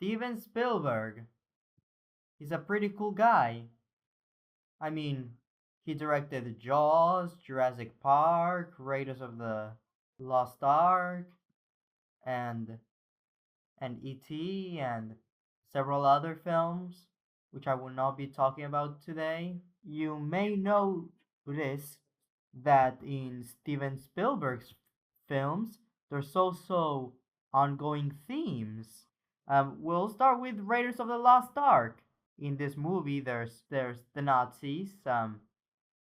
Steven Spielberg. He's a pretty cool guy. I mean, he directed Jaws, Jurassic Park, Raiders of the Lost Ark, and E.T. and several other films, which I will not be talking about today. You may notice that in Steven Spielberg's films, there's also ongoing themes. We'll start with Raiders of the Lost Ark. In this movie, there's the Nazis.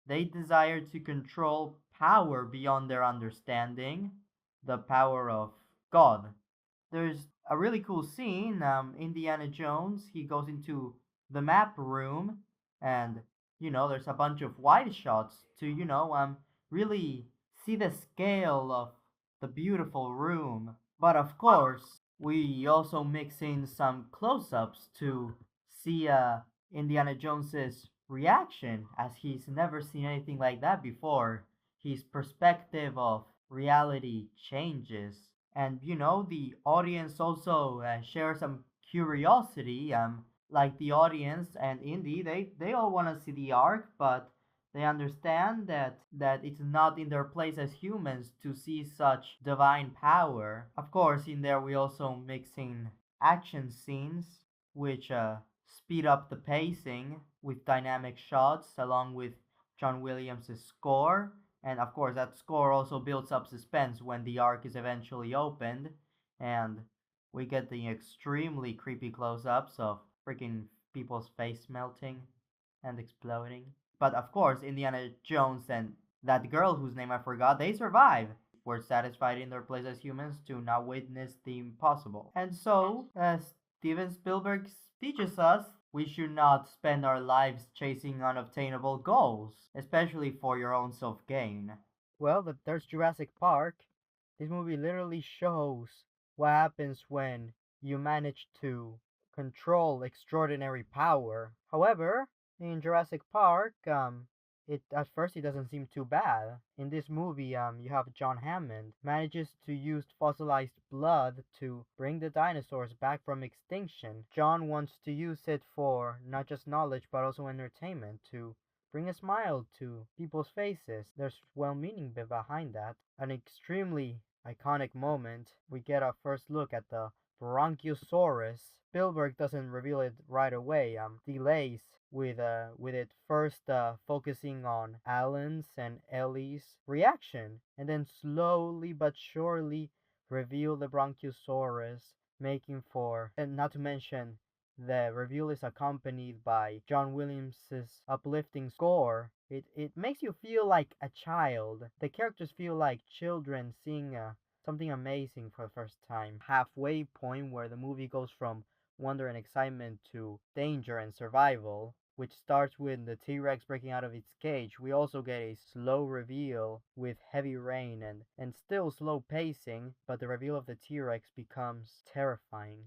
They desire to control power beyond their understanding, the power of God. There's a really cool scene. Indiana Jones, he goes into the map room, and there's a bunch of wide shots to really see the scale of the beautiful room. But of course, we also mix in some close-ups to see Indiana Jones's reaction, as he's never seen anything like that before. His perspective of reality changes, and the audience also shares some curiosity. Like the audience and Indy, they all want to see the arc, but they understand that it's not in their place as humans to see such divine power. Of course, in there we also mix in action scenes, which speed up the pacing with dynamic shots, along with John Williams' score. And of course, that score also builds up suspense when the arc is eventually opened, and we get the extremely creepy close ups of freaking people's face melting and exploding. But of course, Indiana Jones and that girl whose name I forgot, they survive. Were satisfied in their place as humans to not witness the impossible. And so, as Steven Spielberg teaches us, we should not spend our lives chasing unobtainable goals, especially for your own self gain. Well, there's Jurassic Park. This movie literally shows what happens when you manage to control extraordinary power. However, in Jurassic Park, it at first it doesn't seem too bad. In this movie, you have John Hammond manages to use fossilized blood to bring the dinosaurs back from extinction. John wants to use it for not just knowledge but also entertainment to bring a smile to people's faces. There's well meaning behind that. An extremely iconic moment. We get our first look at the Bronchiosaurus. Spielberg doesn't reveal it right away. Delays with it first focusing on Alan's and Ellie's reaction, and then slowly but surely reveal the Bronchiosaurus, making for, and not to mention, the reveal is accompanied by John Williams' uplifting score. It makes you feel like a child. The characters feel like children seeing something amazing for the first time. Halfway point where the movie goes from wonder and excitement to danger and survival, which starts with the T-Rex breaking out of its cage. We also get a slow reveal with heavy rain and still slow pacing, but the reveal of the T-Rex becomes terrifying.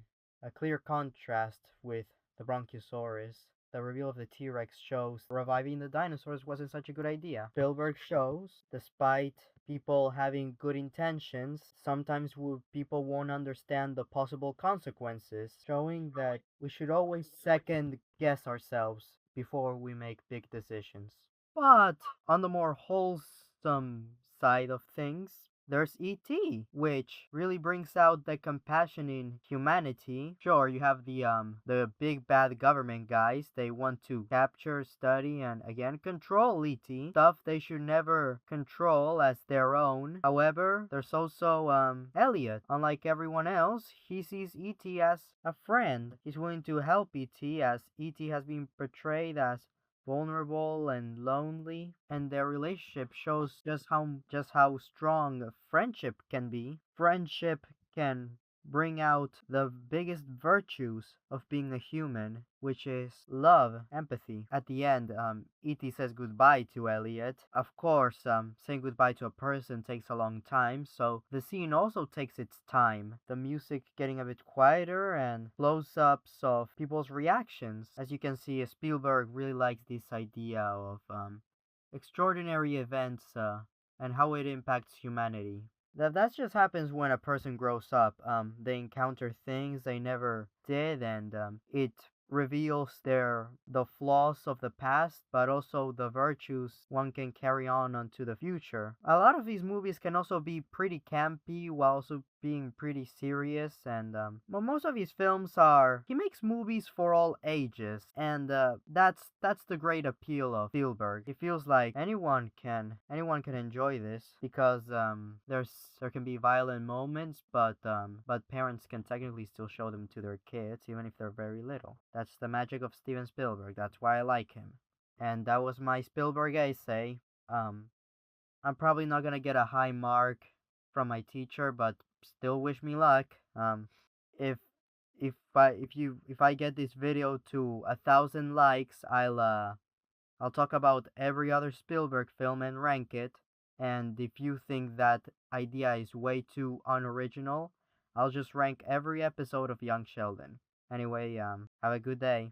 A clear contrast with the Bronchiosaurus. The reveal of the T-Rex shows reviving the dinosaurs wasn't such a good idea. Spielberg shows, despite people having good intentions, sometimes people won't understand the possible consequences, showing that we should always second guess ourselves before we make big decisions. But on the more wholesome side of things, there's E.T., which really brings out the compassion in humanity. Sure, you have the big bad government guys. They want to capture, study, and again control E.T. Stuff they should never control as their own. However, there's also Elliot. Unlike everyone else, he sees E.T. as a friend. He's willing to help E.T. as E.T. has been portrayed as vulnerable and lonely, and their relationship shows just how strong friendship can be. Friendship can bring out the biggest virtues of being a human, which is love, empathy. At the end, E.T. says goodbye to Elliot. Of course, saying goodbye to a person takes a long time, so the scene also takes its time. The music getting a bit quieter and close-ups of people's reactions. As you can see, Spielberg really likes this idea of extraordinary events and how it impacts humanity. That just happens when a person grows up. They encounter things they never did, and it reveals the flaws of the past, but also the virtues one can carry on onto the future. A lot of these movies can also be pretty campy while also being pretty serious, and well, most of his films are he makes movies for all ages, and that's the great appeal of Spielberg. It feels like anyone can enjoy this because there can be violent moments, but parents can technically still show them to their kids even if they're very little. That's the magic of Steven Spielberg. That's why I like him. And that was my Spielberg essay. Um, I'm probably not gonna get a high mark from my teacher, but still wish me luck. If if I get this video to 1,000 likes, I'll talk about every other Spielberg film and rank it. And if you think that idea is way too unoriginal, I'll just rank every episode of Young Sheldon. Anyway, have a good day.